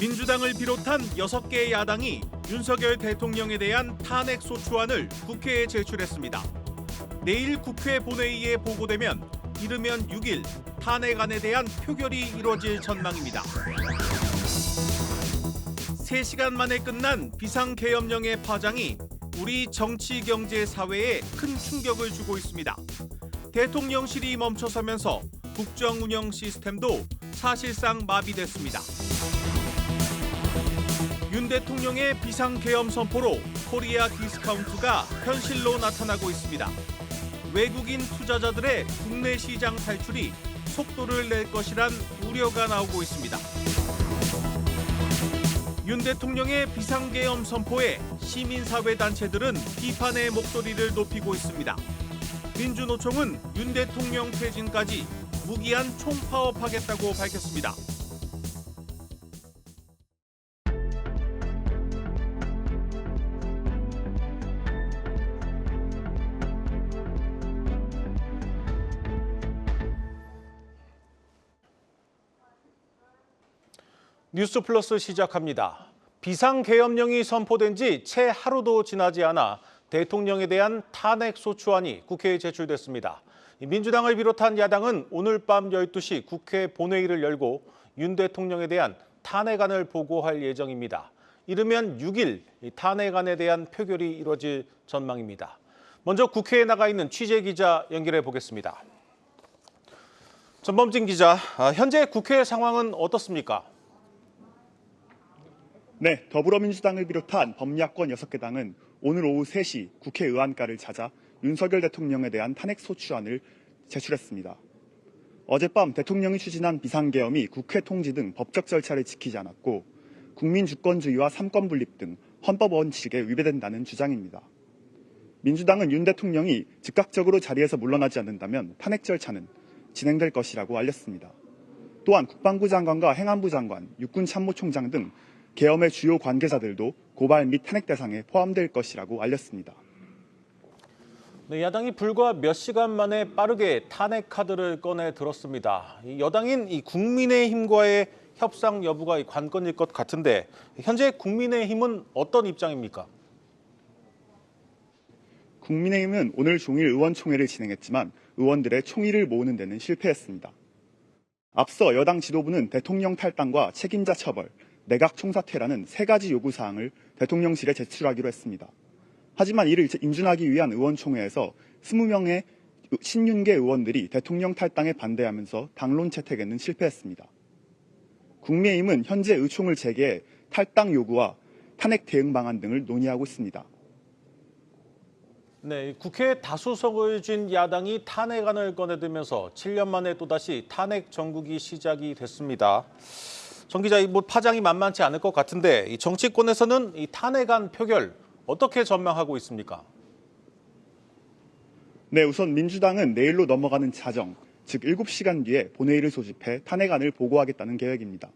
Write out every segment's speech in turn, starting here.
민주당을 비롯한 6개의 야당이 윤석열 대통령에 대한 탄핵 소추안을 국회에 제출했습니다. 내일 국회 본회의에 보고되면 이르면 6일 탄핵안에 대한 표결이 이뤄질 전망입니다. 3시간 만에 끝난 비상계엄령의 파장이 우리 정치, 경제, 사회에 큰 충격을 주고 있습니다. 대통령실이 멈춰서면서 국정 운영 시스템도 사실상 마비됐습니다. 윤 대통령의 비상계엄 선포로 코리아 디스카운트가 현실로 나타나고 있습니다. 외국인 투자자들의 국내 시장 탈출이 속도를 낼 것이란 우려가 나오고 있습니다. 윤 대통령의 비상계엄 선포에 시민사회단체들은 비판의 목소리를 높이고 있습니다. 민주노총은 윤 대통령 퇴진까지 무기한 총파업하겠다고 밝혔습니다. 뉴스 플러스 시작합니다. 비상계엄령이 선포된 지 채 하루도 지나지 않아 대통령에 대한 탄핵 소추안이 국회에 제출됐습니다. 민주당을 비롯한 야당은 오늘 밤 12시 국회 본회의를 열고 윤 대통령에 대한 탄핵안을 보고할 예정입니다. 이르면 6일 탄핵안에 대한 표결이 이뤄질 전망입니다. 먼저 국회에 나가 있는 취재기자 연결해 보겠습니다. 전범진 기자, 현재 국회 상황은 어떻습니까? 네, 더불어민주당을 비롯한 범야권 6개 당은 오늘 오후 3시 국회 의안가를 찾아 윤석열 대통령에 대한 탄핵 소추안을 제출했습니다. 어젯밤 대통령이 추진한 비상계엄이 국회 통지 등 법적 절차를 지키지 않았고 국민 주권주의와 삼권 분립 등 헌법 원칙에 위배된다는 주장입니다. 민주당은 윤 대통령이 즉각적으로 자리에서 물러나지 않는다면 탄핵 절차는 진행될 것이라고 알렸습니다. 또한 국방부 장관과 행안부 장관, 육군 참모총장 등 계엄의 주요 관계자들도 고발 및 탄핵 대상에 포함될 것이라고 알렸습니다. 네, 야당이 불과 몇 시간 만에 빠르게 탄핵 카드를 꺼내 들었습니다. 여당인 국민의힘과의 협상 여부가 관건일 것 같은데 현재 국민의힘은 어떤 입장입니까? 국민의힘은 오늘 종일 의원총회를 진행했지만 의원들의 총의를 모으는 데는 실패했습니다. 앞서 여당 지도부는 대통령 탈당과 책임자 처벌, 내각 총사퇴라는 3가지 요구사항을 대통령실에 제출하기로 했습니다. 하지만 이를 인준하기 위한 의원총회에서 20명의 신윤계 의원들이 대통령 탈당에 반대하면서 당론 채택에는 실패했습니다. 국민의힘은 현재 의총을 재개해 탈당 요구와 탄핵 대응 방안 등을 논의하고 있습니다. 네, 국회에 다수석을 쥔 야당이 탄핵안을 꺼내들면서 7년 만에 또다시 탄핵 정국이 시작이 됐습니다. 정 기자, 파장이 만만치 않을 것 같은데 이 정치권에서는 이 탄핵안 표결 어떻게 전망하고 있습니까? 네, 우선 민주당은 내일로 넘어가는 자정, 즉 7시간 뒤에 본회의를 소집해 탄핵안을 보고하겠다는 계획입니다.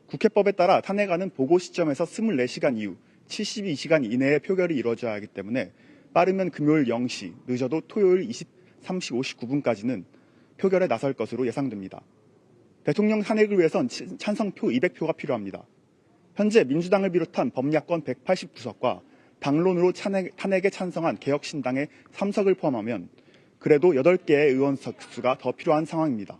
국회법에 따라 탄핵안은 보고 시점에서 24시간 이후 72시간 이내에 표결이 이루어져야 하기 때문에 빠르면 금요일 0시, 늦어도 토요일 23시 59분까지는 표결에 나설 것으로 예상됩니다. 대통령 탄핵을 위해선 찬성표 200표가 필요합니다. 현재 민주당을 비롯한 범야권 189석과 당론으로 탄핵에 찬성한 개혁신당의 3석을 포함하면 그래도 8개의 의원 석수가 더 필요한 상황입니다.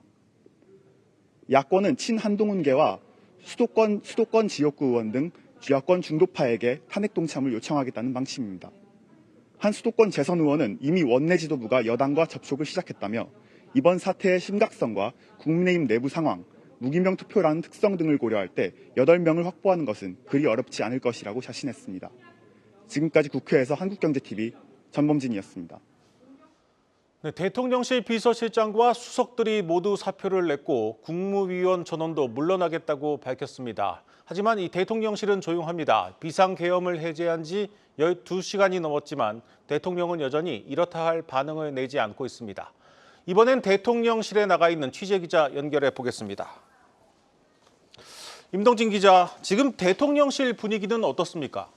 야권은 친한동훈계와 수도권 지역구 의원 등 여권 중도파에게 탄핵 동참을 요청하겠다는 방침입니다. 한 수도권 재선 의원은 이미 원내 지도부가 여당과 접촉을 시작했다며 이번 사태의 심각성과 국민의힘 내부 상황, 무기명 투표라는 특성 등을 고려할 때 8명을 확보하는 것은 그리 어렵지 않을 것이라고 자신했습니다. 지금까지 국회에서 한국경제TV 전범진이었습니다. 네, 대통령실 비서실장과 수석들이 모두 사표를 냈고 국무위원 전원도 물러나겠다고 밝혔습니다. 하지만 이 대통령실은 조용합니다. 비상계엄을 해제한 지 12시간이 넘었지만 대통령은 여전히 이렇다 할 반응을 내지 않고 있습니다. 이번엔 대통령실에 나가 있는 취재기자 연결해 보겠습니다. 임동진 기자, 지금 대통령실 분위기는 어떻습니까?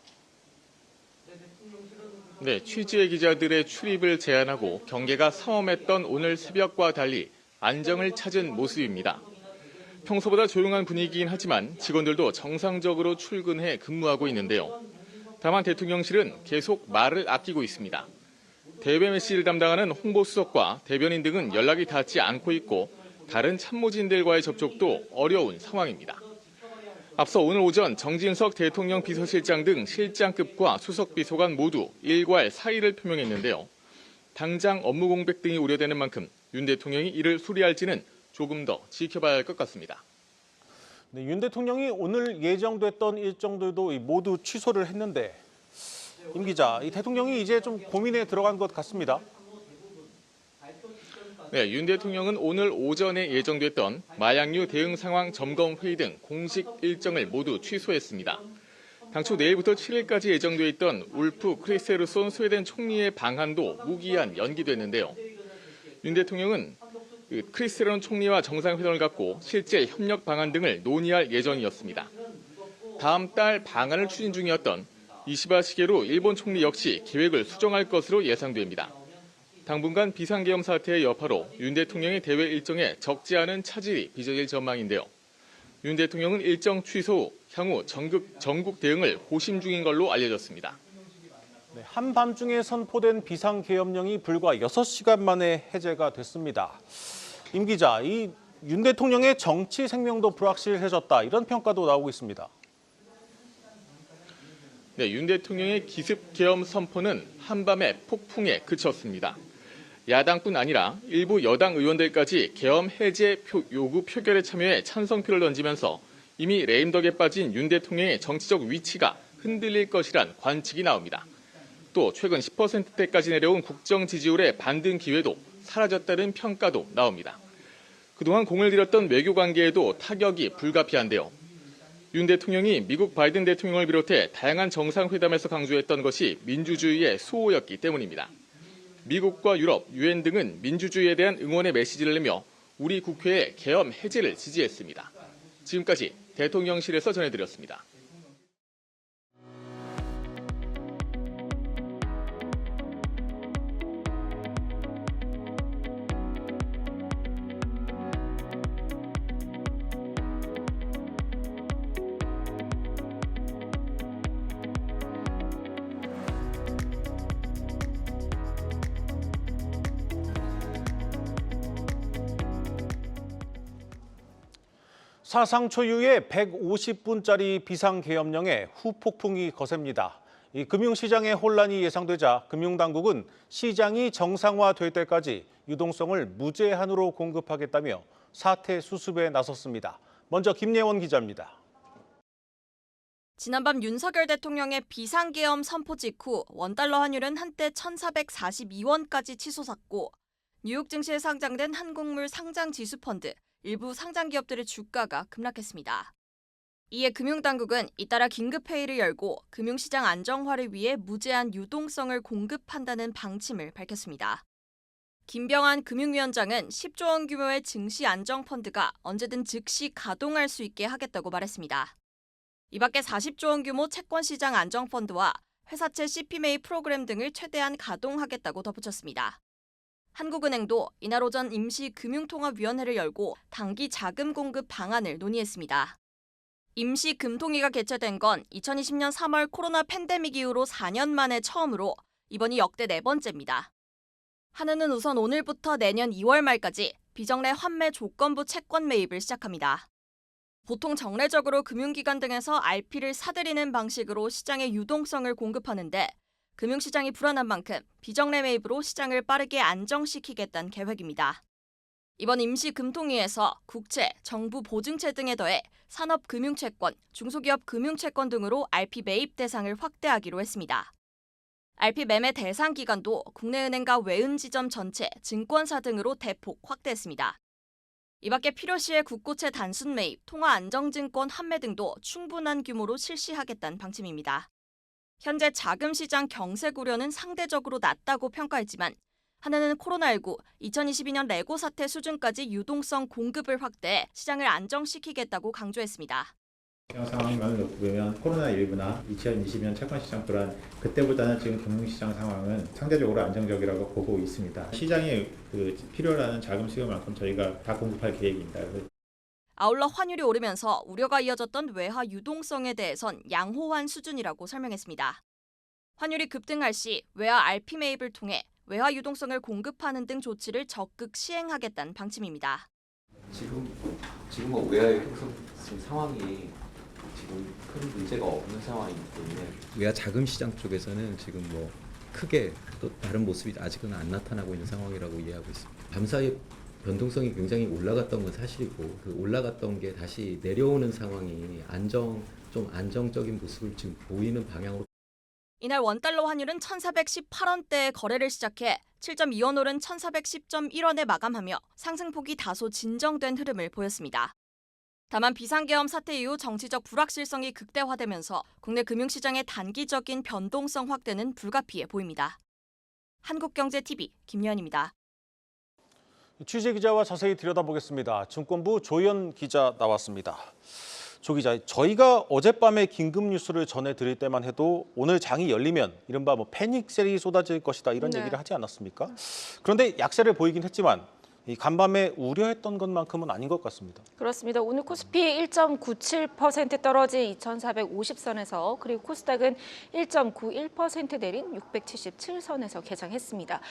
네, 취재 기자들의 출입을 제한하고 경계가 삼엄했던 오늘 새벽과 달리 안정을 찾은 모습입니다. 평소보다 조용한 분위기긴 하지만 직원들도 정상적으로 출근해 근무하고 있는데요. 다만 대통령실은 계속 말을 아끼고 있습니다. 대외 메시지를 담당하는 홍보수석과 대변인 등은 연락이 닿지 않고 있고 다른 참모진들과의 접촉도 어려운 상황입니다. 앞서 오늘 오전 정진석 대통령 비서실장 등 실장급과 수석비서관 모두 일괄 사의를 표명했는데요. 당장 업무 공백 등이 우려되는 만큼 윤 대통령이 이를 수리할지는 조금 더 지켜봐야 할 것 같습니다. 네, 윤 대통령이 오늘 예정됐던 일정들도 모두 취소를 했는데 임 기자, 이 대통령이 이제 좀 고민에 들어간 것 같습니다. 네, 윤 대통령은 오늘 오전에 예정됐던 마약류 대응 상황 점검 회의 등 공식 일정을 모두 취소했습니다. 당초 내일부터 7일까지 예정돼 있던 울프 크리스테르손 스웨덴 총리의 방한도 무기한 연기됐는데요. 윤 대통령은 크리스테르손 총리와 정상회담을 갖고 실제 협력 방안 등을 논의할 예정이었습니다. 다음 달 방안을 추진 중이었던 이시바 시게루 일본 총리 역시 계획을 수정할 것으로 예상됩니다. 당분간 비상계엄 사태의 여파로 윤 대통령의 대외 일정에 적지 않은 차질이 빚어질 전망인데요. 윤 대통령은 일정 취소 후 향후 전국 대응을 고심 중인 걸로 알려졌습니다. 네, 한밤중에 선포된 비상계엄령이 불과 6시간 만에 해제가 됐습니다. 임 기자, 이 윤 대통령의 정치 생명도 불확실해졌다, 이런 평가도 나오고 있습니다. 네, 윤 대통령의 기습 계엄 선포는 한밤의 폭풍에 그쳤습니다. 야당뿐 아니라 일부 여당 의원들까지 계엄 해제 요구 표결에 참여해 찬성표를 던지면서 이미 레임덕에 빠진 윤 대통령의 정치적 위치가 흔들릴 것이란 관측이 나옵니다. 또 최근 10%대까지 내려온 국정 지지율의 반등 기회도 사라졌다는 평가도 나옵니다. 그동안 공을 들였던 외교 관계에도 타격이 불가피한데요. 윤 대통령이 미국 바이든 대통령을 비롯해 다양한 정상회담에서 강조했던 것이 민주주의의 수호였기 때문입니다. 미국과 유럽, 유엔 등은 민주주의에 대한 응원의 메시지를 내며 우리 국회의 계엄 해제를 지지했습니다. 지금까지 대통령실에서 전해드렸습니다. 사상 초유의 150분짜리 비상계엄령에 후폭풍이 거셉니다. 이 금융시장의 혼란이 예상되자 금융당국은 시장이 정상화될 때까지 유동성을 무제한으로 공급하겠다며 사태 수습에 나섰습니다. 먼저 김예원 기자입니다. 지난밤 윤석열 대통령의 비상계엄 선포 직후 원달러 환율은 한때 1,442원까지 치솟았고 뉴욕 증시에 상장된 한국물 상장 지수펀드, 일부 상장 기업들의 주가가 급락했습니다. 이에 금융당국은 잇따라 긴급회의를 열고 금융시장 안정화를 위해 무제한 유동성을 공급한다는 방침을 밝혔습니다. 김병환 금융위원장은 10조 원 규모의 증시 안정펀드가 언제든 즉시 가동할 수 있게 하겠다고 말했습니다. 이 밖에 40조 원 규모 채권시장 안정펀드와 회사채 CPMA 프로그램 등을 최대한 가동하겠다고 덧붙였습니다. 한국은행도 이날 오전 임시금융통합위원회를 열고 단기 자금 공급 방안을 논의했습니다. 임시금통위가 개최된 건 2020년 3월 코로나 팬데믹 이후로 4년 만에 처음으로 이번이 역대 4번째입니다. 한은은 우선 오늘부터 내년 2월 말까지 비정례 환매 조건부 채권 매입을 시작합니다. 보통 정례적으로 금융기관 등에서 RP를 사들이는 방식으로 시장의 유동성을 공급하는데 금융시장이 불안한 만큼 비정례 매입으로 시장을 빠르게 안정시키겠다는 계획입니다. 이번 임시금통위에서 국채, 정부 보증채 등에 더해 산업금융채권, 중소기업 금융채권 등으로 RP 매입 대상을 확대하기로 했습니다. RP 매매 대상 기간도 국내은행과 외은지점 전체, 증권사 등으로 대폭 확대했습니다. 이 밖에 필요시에 국고채 단순 매입, 통화안정증권 환매 등도 충분한 규모로 실시하겠다는 방침입니다. 현재 자금시장 경색 우려는 상대적으로 낮다고 평가했지만 한은은 코로나19, 2022년 레고 사태 수준까지 유동성 공급을 확대해 시장을 안정시키겠다고 강조했습니다. 상황이 많이 높으면 코로나19나 2020년 채권시장 불안, 그때보다는 지금 금융시장 상황은 상대적으로 안정적이라고 보고 있습니다. 시장에 필요로 하는 자금 수요만큼 저희가 다 공급할 계획입니다. 아울러 환율이 오르면서 우려가 이어졌던 외화 유동성에 대해선 양호한 수준이라고 설명했습니다. 환율이 급등할 시 외화 RP 매입을 통해 외화 유동성을 공급하는 등 조치를 적극 시행하겠다는 방침입니다. 지금 뭐 외화의 혁성 상황이 지금 큰 문제가 없는 상황이기 때문에 외화 자금 시장 쪽에서는 지금 뭐 크게 또 다른 모습이 아직은 안 나타나고 있는 상황이라고 이해하고 있습니다. 밤사이 변동성이 굉장히 올라갔던 건 사실이고 그 올라갔던 게 다시 내려오는 상황이 좀 안정적인 모습을 지금 보이는 방향으로. 이날 원달러 환율은 1,418원대에 거래를 시작해 7.2원 오른 1,410.1원에 마감하며 상승폭이 다소 진정된 흐름을 보였습니다. 다만 비상계엄 사태 이후 정치적 불확실성이 극대화되면서 국내 금융시장의 단기적인 변동성 확대는 불가피해 보입니다. 한국경제TV 김연입니다. 취재 기자와 자세히 들여다보겠습니다. 증권부 조현 기자 나왔습니다. 조 기자, 저희가 어젯밤에 긴급 뉴스를 전해드릴 때만 해도 오늘 장이 열리면 이른바 패닉셀이 쏟아질 것이다 이런 얘기를 하지 않았습니까? 그런데 약세를 보이긴 했지만 이 간밤에 우려했던 것만큼은 아닌 것 같습니다. 그렇습니다. 오늘 코스피 1.97% 떨어진 2,450선에서 그리고 코스닥은 1.91% 내린 677선에서 개장했습니다.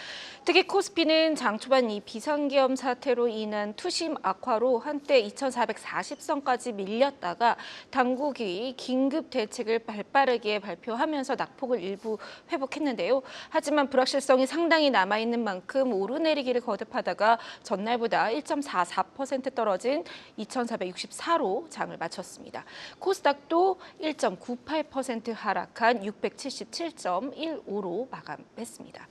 특히 코스피는 장 초반 이 비상계엄 사태로 인한 투심 악화로 한때 2,440선까지 밀렸다가 당국이 긴급 대책을 발빠르게 발표하면서 낙폭을 일부 회복했는데요. 하지만 불확실성이 상당히 남아있는 만큼 오르내리기를 거듭하다가 전날보다 1.44% 떨어진 2,464로 장을 마쳤습니다. 코스닥도 1.98% 하락한 677.15로 마감했습니다.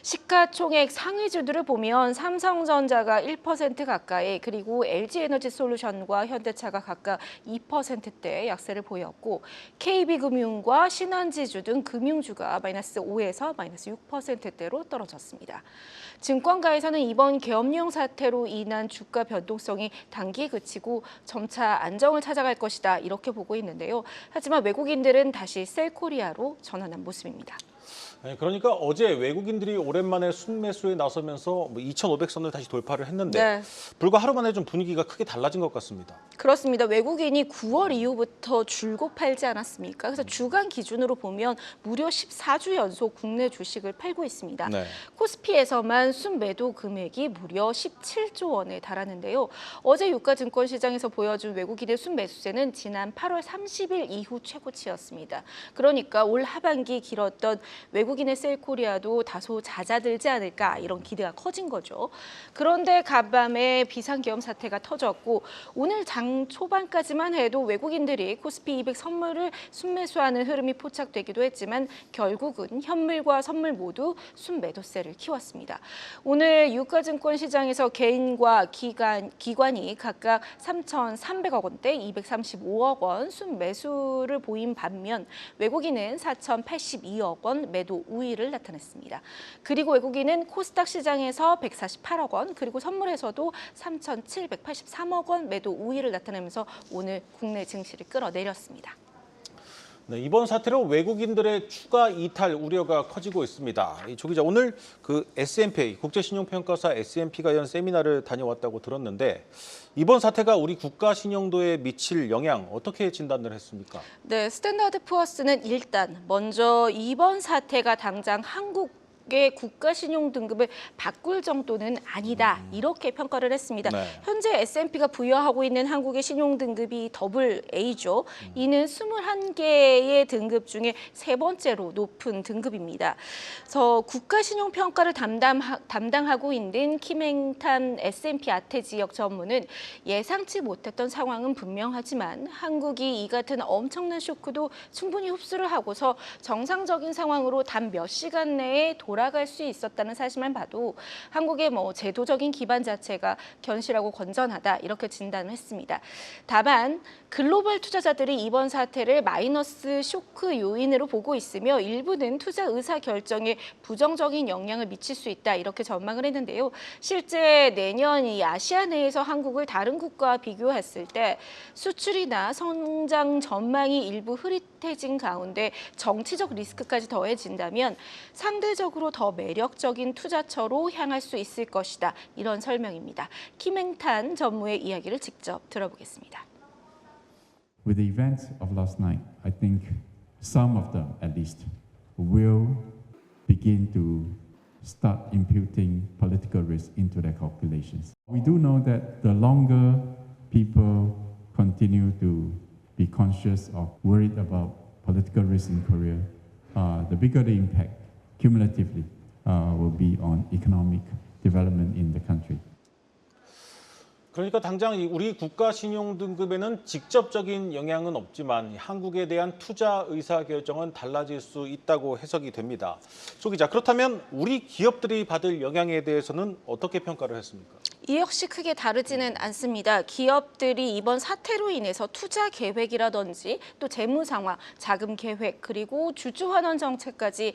시가총액 상위주들을 보면 삼성전자가 1% 가까이 그리고 LG에너지솔루션과 현대차가 각각 2%대 약세를 보였고 KB금융과 신한지주 등 금융주가 마이너스 5에서 마이너스 6%대로 떨어졌습니다. 증권가에서는 이번 계엄령 사태로 인한 주가 변동성이 단기에 그치고 점차 안정을 찾아갈 것이다 이렇게 보고 있는데요. 하지만 외국인들은 다시 셀코리아로 전환한 모습입니다. 그러니까 어제 외국인들이 오랜만에 순매수에 나서면서 2,500선을 다시 돌파를 했는데 불과 하루 만에 좀 분위기가 크게 달라진 것 같습니다. 그렇습니다. 외국인이 9월 이후부터 줄곧 팔지 않았습니까? 그래서 주간 기준으로 보면 무려 14주 연속 국내 주식을 팔고 있습니다. 코스피에서만 순매도 금액이 무려 17조 원에 달하는데요. 어제 유가증권시장에서 보여준 외국인의 순매수세는 지난 8월 30일 이후 최고치였습니다. 그러니까 올 하반기 길었던 외국인의 셀코리아도 다소 잦아들지 않을까 이런 기대가 커진 거죠. 그런데 간밤에 비상계엄 사태가 터졌고 오늘 장 초반까지만 해도 외국인들이 코스피 200 선물을 순매수하는 흐름이 포착되기도 했지만 결국은 현물과 선물 모두 순매도세를 키웠습니다. 오늘 유가증권 시장에서 개인과 기관이 각각 3,300억 원대, 235억 원 순매수를 보인 반면 외국인은 4,082억 원 매도 우위를 나타냈습니다. 그리고 외국인은 코스닥 시장에서 148억 원, 그리고 선물에서도 3,783억 원 매도 우위를 나타내면서 오늘 국내 증시를 끌어내렸습니다. 이번 사태로 외국인들의 추가 이탈 우려가 커지고 있습니다. 조 기자, 오늘 그 S&P 국제신용평가사 S&P가 연 세미나를 다녀왔다고 들었는데 이번 사태가 우리 국가 신용도에 미칠 영향 어떻게 진단을 했습니까? 네, 스탠다드 푸어스는 일단 먼저 이번 사태가 당장 한국의 국가 신용 등급을 바꿀 정도는 아니다 이렇게 평가를 했습니다. 현재 S&P가 부여하고 있는 한국의 신용 등급이 더블 A죠. 이는 21개의 등급 중에 세 번째로 높은 등급입니다. 그래서 국가 신용 평가를 담당하고 있는 김행탄 S&P 아태 지역 전무는 예상치 못했던 상황은 분명하지만 한국이 이 같은 엄청난 쇼크도 충분히 흡수를 하고서 정상적인 상황으로 단 몇 시간 내에 돌아갈 수 있었다는 사실만 봐도 한국의 제도적인 기반 자체가 견실하고 건전하다 이렇게 진단을 했습니다. 다만 글로벌 투자자들이 이번 사태를 마이너스 쇼크 요인으로 보고 있으며 일부는 투자 의사 결정에 부정적인 영향을 미칠 수 있다 이렇게 전망을 했는데요. 실제 내년 이 아시아 내에서 한국을 다른 국가와 비교했을 때 수출이나 성장 전망이 일부 흐릿해진 가운데 정치적 리스크까지 더해진다면 상대적으로 앞으로 더 매력적인 투자처로 향할 수 있을 것이다. 이런 설명입니다. 김행탄 전무의 이야기를 직접 들어보겠습니다. With the events of last night, I think some of them, at least, will begin to start imputing political risk into their calculations. We do know that the longer people continue to be conscious of worried about political risk in Korea, the bigger the impact cumulatively will be on economic development in the country. 그러니까 당장 우리 국가 신용 등급에는 직접적인 영향은 없지만 한국에 대한 투자 의사 결정은 달라질 수 있다고 해석이 됩니다. 조 기자, 그렇다면 우리 기업들이 받을 영향에 대해서는 어떻게 평가를 했습니까? 이 역시 크게 다르지는 않습니다. 기업들이 이번 사태로 인해서 투자 계획이라든지 또 재무 상황, 자금 계획 그리고 주주 환원 정책까지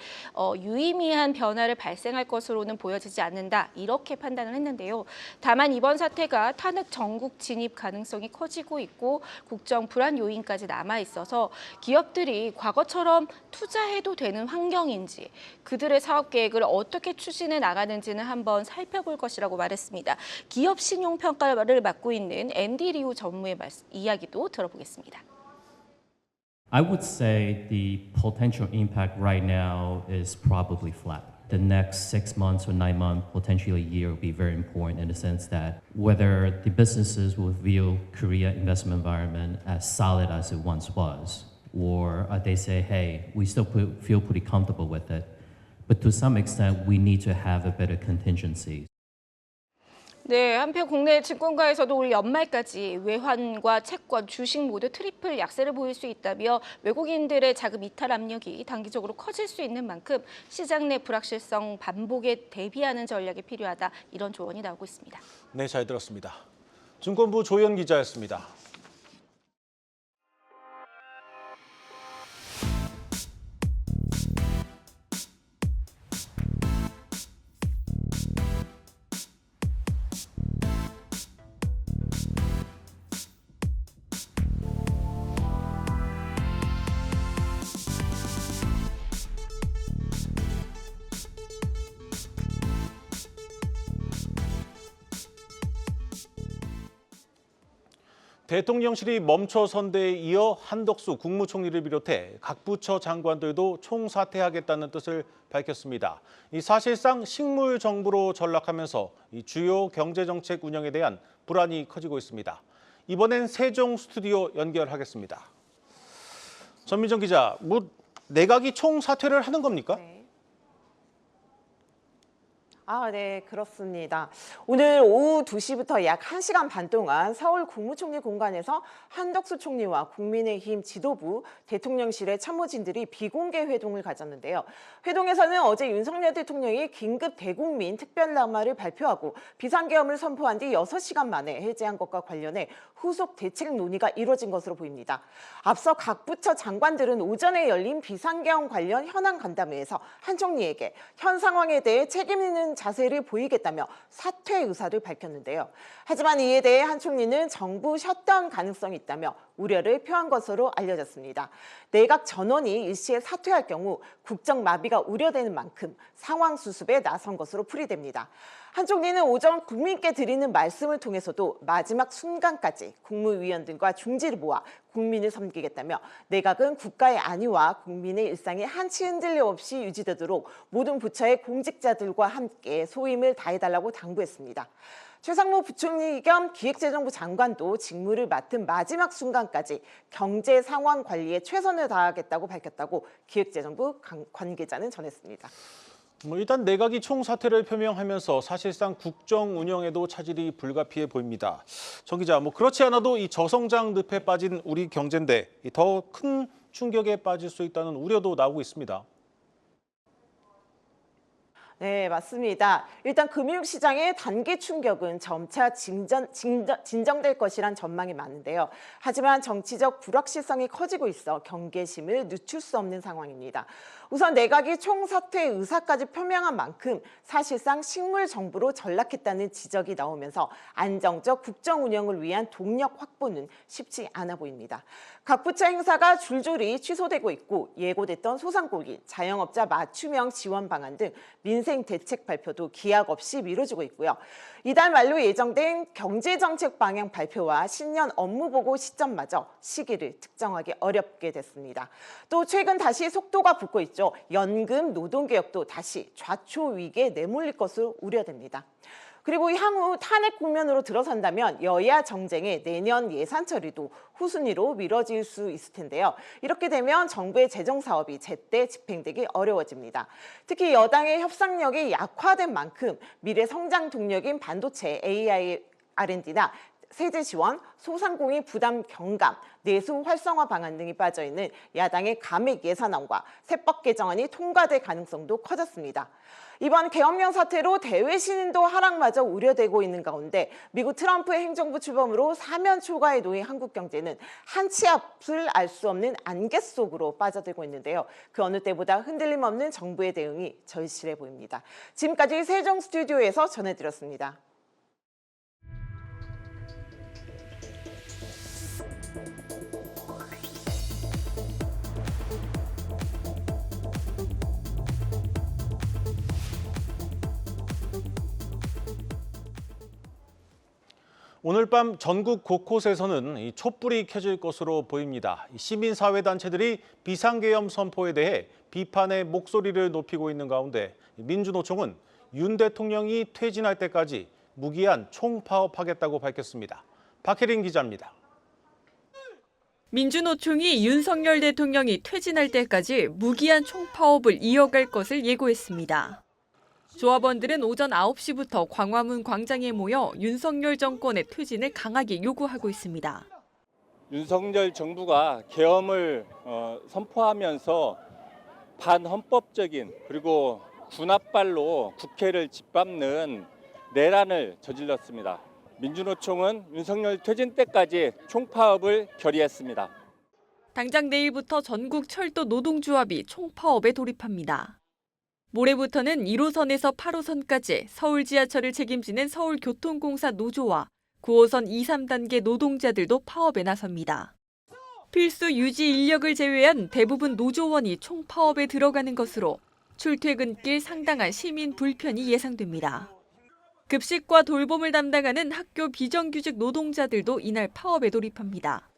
유의미한 변화를 발생할 것으로는 보여지지 않는다. 이렇게 판단을 했는데요. 다만 이번 사태가 탄핵 전국 진입 가능성이 커지고 있고 국정 불안 요인까지 남아 있어서 기업들이 과거처럼 투자해도 되는 환경인지 그들의 사업 계획을 어떻게 추진해 나가는지는 한번 살펴볼 것이라고 말했습니다. 기업 신용 평가를 맡고 있는 앤디 리우 전무의 이야기도 들어보겠습니다. I would say the potential impact right now is probably flat. The next 6 months or 9 months, potentially a year, will be very important in the sense that whether the businesses will view Korea investment environment as solid as it once was, or they say, hey, we still feel pretty comfortable with it. But to some extent, we need to have a better contingency. 네, 한편 국내 증권가에서도 올 연말까지 외환과 채권, 주식 모두 트리플 약세를 보일 수 있다며 외국인들의 자금 이탈 압력이 단기적으로 커질 수 있는 만큼 시장 내 불확실성 반복에 대비하는 전략이 필요하다. 이런 조언이 나오고 있습니다. 네, 잘 들었습니다. 증권부 조현 기자였습니다. 대통령실이 멈춰선 데에 이어 한덕수 국무총리를 비롯해 각 부처 장관들도 총사퇴하겠다는 뜻을 밝혔습니다. 사실상 식물 정부로 전락하면서 주요 경제정책 운영에 대한 불안이 커지고 있습니다. 이번엔 세종 스튜디오 연결하겠습니다. 전민정 기자, 내각이 총사퇴를 하는 겁니까? 네. 네, 그렇습니다. 오늘 오후 2시부터 약 1시간 반 동안 서울 국무총리 공간에서 한덕수 총리와 국민의힘 지도부, 대통령실의 참모진들이 비공개 회동을 가졌는데요. 회동에서는 어제 윤석열 대통령이 긴급 대국민 특별남화를 발표하고 비상계엄을 선포한 뒤 6시간 만에 해제한 것과 관련해 후속 대책 논의가 이루어진 것으로 보입니다. 앞서 각 부처 장관들은 오전에 열린 비상계엄 관련 현안 간담회에서 한 총리에게 현 상황에 대해 책임 있는 자세를 보이겠다며 사퇴 의사를 밝혔는데요. 하지만 이에 대해 한 총리는 정부 셧다운 가능성이 있다며 우려를 표한 것으로 알려졌습니다. 내각 전원이 일시에 사퇴할 경우 국정 마비가 우려되는 만큼 상황 수습에 나선 것으로 풀이됩니다. 한 총리는 오전 국민께 드리는 말씀을 통해서도 마지막 순간까지 국무위원들과 중지를 모아 국민을 섬기겠다며 내각은 국가의 안위와 국민의 일상이 한치 흔들림 없이 유지되도록 모든 부처의 공직자들과 함께 소임을 다해달라고 당부했습니다. 최상무 부총리 겸 기획재정부 장관도 직무를 맡은 마지막 순간까지 경제 상황 관리에 최선을 다하겠다고 밝혔다고 기획재정부 관계자는 전했습니다. 일단 내각이 총사퇴를 표명하면서 사실상 국정 운영에도 차질이 불가피해 보입니다. 정 기자, 그렇지 않아도 이 저성장 늪에 빠진 우리 경제인데 더 큰 충격에 빠질 수 있다는 우려도 나오고 있습니다. 네, 맞습니다. 일단 금융시장의 단기 충격은 점차 진정될 것이란 전망이 많은데요. 하지만 정치적 불확실성이 커지고 있어 경계심을 늦출 수 없는 상황입니다. 우선 내각이 총사퇴 의사까지 표명한 만큼 사실상 식물 정부로 전락했다는 지적이 나오면서 안정적 국정 운영을 위한 동력 확보는 쉽지 않아 보입니다. 각 부처 행사가 줄줄이 취소되고 있고 예고됐던 소상공인, 자영업자 맞춤형 지원 방안 등 민생 대책 발표도 기약 없이 미뤄지고 있고요. 이달 말로 예정된 경제정책 방향 발표와 신년 업무보고 시점마저 시기를 특정하기 어렵게 됐습니다. 또 최근 다시 속도가 붙고 있죠. 연금, 노동개혁도 다시 좌초 위기에 내몰릴 것으로 우려됩니다. 그리고 향후 탄핵 국면으로 들어선다면 여야 정쟁의 내년 예산 처리도 후순위로 미뤄질 수 있을 텐데요. 이렇게 되면 정부의 재정 사업이 제때 집행되기 어려워집니다. 특히 여당의 협상력이 약화된 만큼 미래 성장 동력인 반도체, AI R&D나 세제 지원, 소상공인 부담 경감, 내수 활성화 방안 등이 빠져있는 야당의 감액 예산안과 세법 개정안이 통과될 가능성도 커졌습니다. 이번 계엄령 사태로 대외 신인도 하락마저 우려되고 있는 가운데 미국 트럼프 행정부 출범으로 사면 초과에 놓인 한국 경제는 한치 앞을 알 수 없는 안개 속으로 빠져들고 있는데요. 그 어느 때보다 흔들림 없는 정부의 대응이 절실해 보입니다. 지금까지 세종 스튜디오에서 전해드렸습니다. 오늘 밤 전국 곳곳에서는 이 촛불이 켜질 것으로 보입니다. 시민사회단체들이 비상계엄 선포에 대해 비판의 목소리를 높이고 있는 가운데 민주노총은 윤 대통령이 퇴진할 때까지 무기한 총파업하겠다고 밝혔습니다. 박혜린 기자입니다. 민주노총이 윤석열 대통령이 퇴진할 때까지 무기한 총파업을 이어갈 것을 예고했습니다. 조합원들은 오전 9시부터 광화문 광장에 모여 윤석열 정권의 퇴진을 강하게 요구하고 있습니다. 윤석열 정부가 계엄을 선포하면서 반헌법적인 그리고 군합발로 국회를 짓밟는 내란을 저질렀습니다. 민주노총은 윤석열 퇴진 때까지 총파업을 결의했습니다. 당장 내일부터 전국 철도 노동조합이 총파업에 돌입합니다. 모레부터는 1호선에서 8호선까지 서울 지하철을 책임지는 서울교통공사 노조와 9호선 2, 3단계 노동자들도 파업에 나섭니다. 필수 유지 인력을 제외한 대부분 노조원이 총파업에 들어가는 것으로 출퇴근길 상당한 시민 불편이 예상됩니다. 급식과 돌봄을 담당하는 학교 비정규직 노동자들도 이날 파업에 돌입합니다.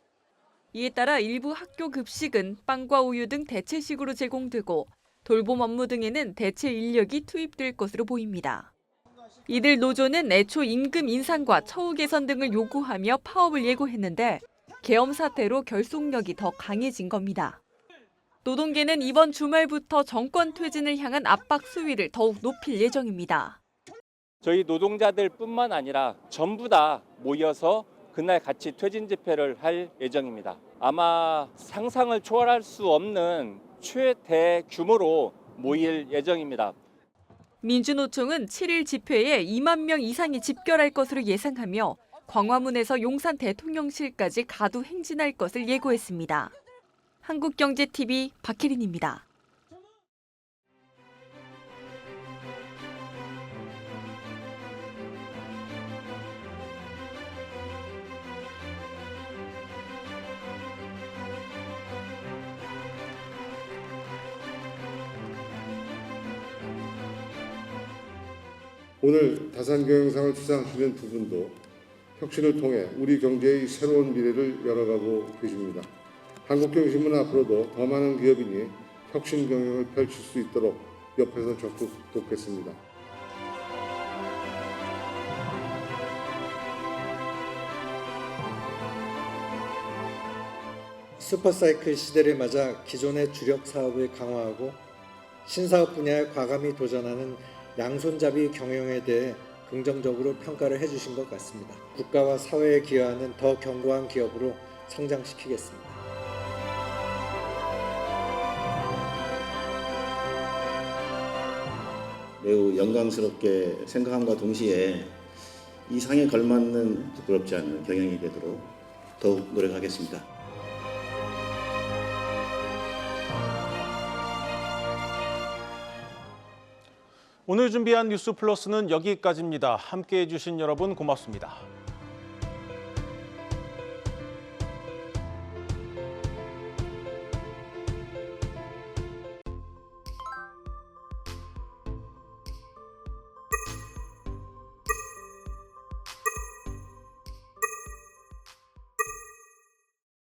이에 따라 일부 학교 급식은 빵과 우유 등 대체식으로 제공되고 돌봄 업무 등에는 대체 인력이 투입될 것으로 보입니다. 이들 노조는 애초 임금 인상과 처우 개선 등을 요구하며 파업을 예고했는데 계엄 사태로 결속력이 더 강해진 겁니다. 노동계는 이번 주말부터 정권 퇴진을 향한 압박 수위를 더욱 높일 예정입니다. 저희 노동자들뿐만 아니라 전부 다 모여서 그날 같이 퇴진 집회를 할 예정입니다. 아마 상상을 초월할 수 없는 최대 규모로 모일 예정입니다. 민주노총은 7일 집회에 2만 명 이상이 집결할 것으로 예상하며 광화문에서 용산 대통령실까지 가두 행진할 것을 예고했습니다. 한국경제TV 박혜린입니다. 오늘 다산경영상을 수상하시는 두 분도 혁신을 통해 우리 경제의 새로운 미래를 열어가고 계십니다. 한국경제신문은 앞으로도 더 많은 기업인이 혁신 경영을 펼칠 수 있도록 옆에서 적극 돕겠습니다. 슈퍼사이클 시대를 맞아 기존의 주력 사업을 강화하고 신사업 분야에 과감히 도전하는 양손잡이 경영에 대해 긍정적으로 평가를 해주신 것 같습니다. 국가와 사회에 기여하는 더 견고한 기업으로 성장시키겠습니다. 매우 영광스럽게 생각함과 동시에 이 상에 걸맞는 부끄럽지 않은 경영이 되도록 더욱 노력하겠습니다. 오늘 준비한 뉴스 플러스는 여기까지입니다. 함께해 주신 여러분 고맙습니다.